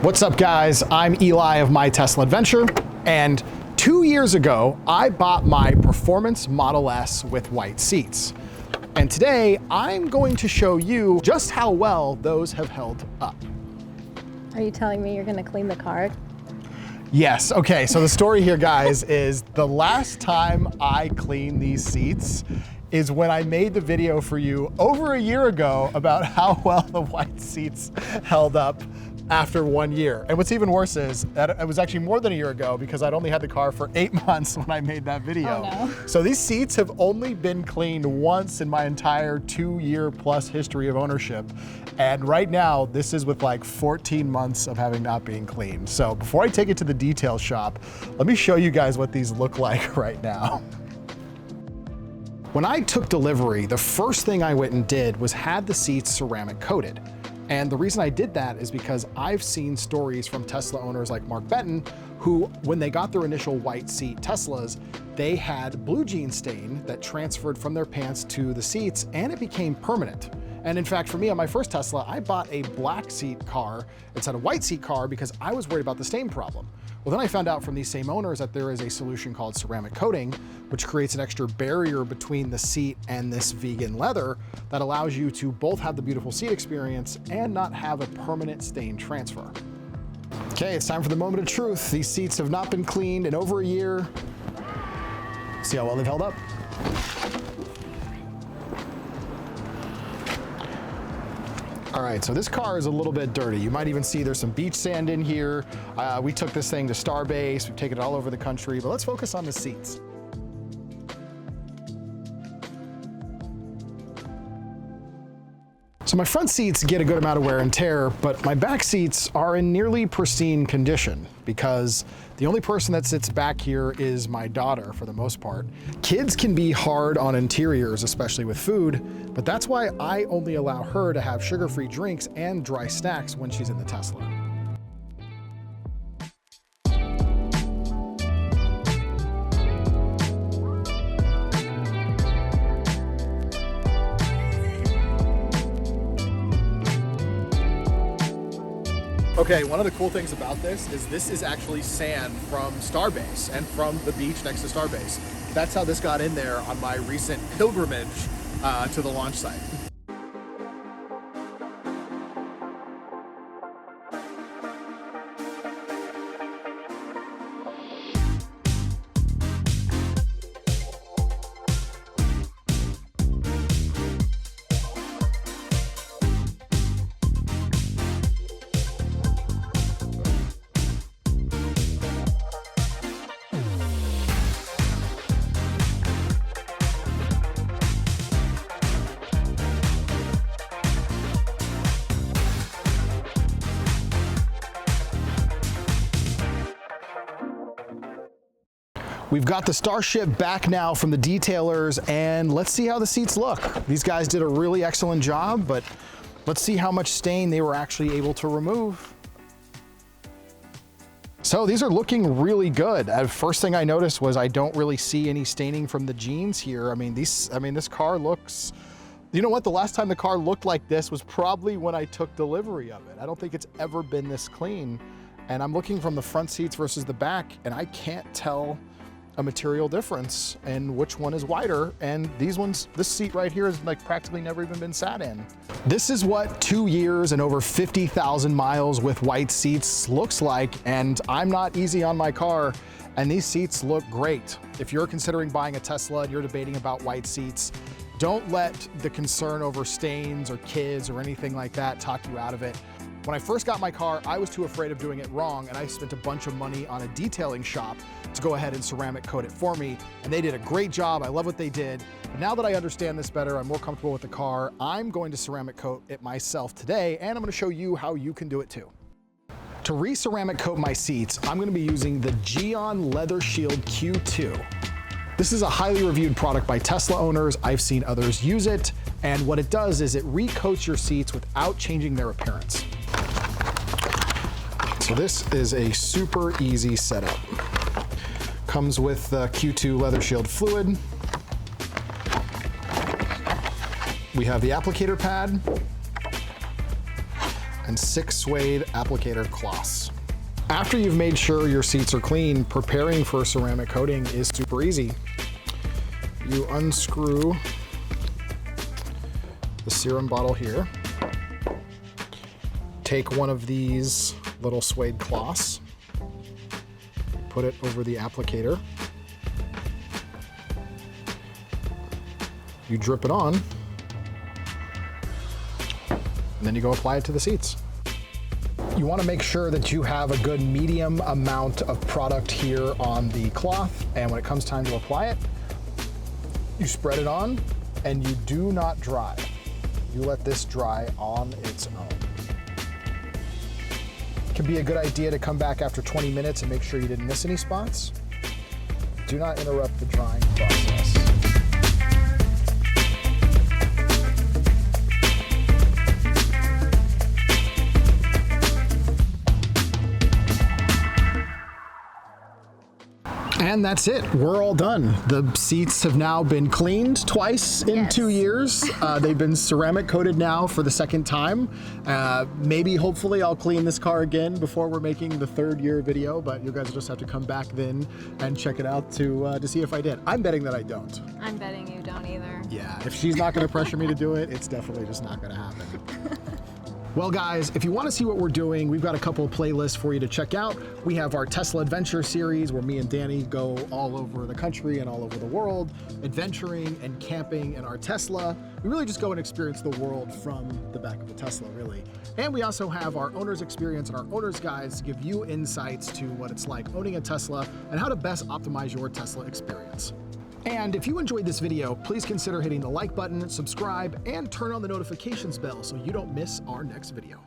What's up, guys? I'm Eli of My Tesla Adventure, and 2 years ago, I bought my Performance Model S with white seats. And today, I'm going to show you just how well those have held up. Are you telling me you're gonna clean the car? Yes, okay, so the story here, guys, is the last time I cleaned these seats is when I made the video for you over a year ago about how well the white seats held up after 1 year. And what's even worse is that it was actually more than a year ago because I'd only had the car for 8 months when I made that video. Oh, no. So these seats have only been cleaned once in my entire 2-year plus history of ownership. And right now, this is with like 14 months of having not being cleaned. So before I take it to the detail shop, let me show you guys what these look like right now. When I took delivery, the first thing I went and did was had the seats ceramic coated. And the reason I did that is because I've seen stories from Tesla owners like Mark Benton, who, when they got their initial white seat Teslas, they had blue jean stain that transferred from their pants to the seats, and it became permanent. And in fact, for me on my first Tesla, I bought a black seat car instead of a white seat car because I was worried about the stain problem. Well, then I found out from these same owners that there is a solution called ceramic coating, which creates an extra barrier between the seat and this vegan leather that allows you to both have the beautiful seat experience and not have a permanent stain transfer. Okay, it's time for the moment of truth. These seats have not been cleaned in over a year. See how well they've held up. All right, so this car is a little bit dirty. You might even see there's some beach sand in here. We took this thing to Starbase. We've taken it all over the country, but let's focus on the seats. So my front seats get a good amount of wear and tear, but my back seats are in nearly pristine condition because the only person that sits back here is my daughter for the most part. Kids can be hard on interiors, especially with food, but that's why I only allow her to have sugar-free drinks and dry snacks when she's in the Tesla. Okay, one of the cool things about this is actually sand from Starbase and from the beach next to Starbase. That's how this got in there on my recent pilgrimage to the launch site. We've got the Starship back now from the detailers, and let's see how the seats look. These guys did a really excellent job, but let's see how much stain they were actually able to remove. So these are looking really good. First thing I noticed was I don't really see any staining from the jeans here. I mean, this car looks, you know what? The last time the car looked like this was probably when I took delivery of it. I don't think it's ever been this clean. And I'm looking from the front seats versus the back, and I can't tell a material difference and which one is wider. And this seat right here has like practically never even been sat in. This is what 2 years and over 50,000 miles with white seats looks like. And I'm not easy on my car, and these seats look great. If you're considering buying a Tesla and you're debating about white seats, don't let the concern over stains or kids or anything like that talk you out of it. When I first got my car, I was too afraid of doing it wrong, and I spent a bunch of money on a detailing shop to go ahead and ceramic coat it for me, and they did a great job. I love what they did. But now that I understand this better, I'm more comfortable with the car, I'm going to ceramic coat it myself today, and I'm gonna show you how you can do it too. To re-ceramic coat my seats, I'm gonna be using the Geon Leather Shield Q2. This is a highly reviewed product by Tesla owners. I've seen others use it, and what it does is it recoats your seats without changing their appearance. So this is a super easy setup. Comes with the Q2 Leather Shield fluid. We have the applicator pad. and 6 suede applicator cloths. After you've made sure your seats are clean, preparing for ceramic coating is super easy. You unscrew the serum bottle here. Take one of these little suede cloths, put it over the applicator. You drip it on, and then you go apply it to the seats. You want to make sure that you have a good medium amount of product here on the cloth, and when it comes time to apply it, you spread it on and you do not dry. You let this dry on its own. It can be a good idea to come back after 20 minutes and make sure you didn't miss any spots. Do not interrupt the drying process. And that's it. We're all done. The seats have now been cleaned twice in Yes. 2 years. They've been ceramic coated now for the second time. Maybe, hopefully, I'll clean this car again before we're making the 3rd year video, but you guys will just have to come back then and check it out to see if I did. I'm betting that I don't. I'm betting you don't either. Yeah, if she's not gonna pressure me to do it, it's definitely just not gonna happen. Well guys, if you want to see what we're doing, we've got a couple of playlists for you to check out. We have our Tesla Adventure series where me and Danny go all over the country and all over the world, adventuring and camping in our Tesla. We really just go and experience the world from the back of a Tesla, really. And we also have our owner's experience and our owner's guides to give you insights to what it's like owning a Tesla and how to best optimize your Tesla experience. And if you enjoyed this video, please consider hitting the like button, subscribe, and turn on the notifications bell so you don't miss our next video.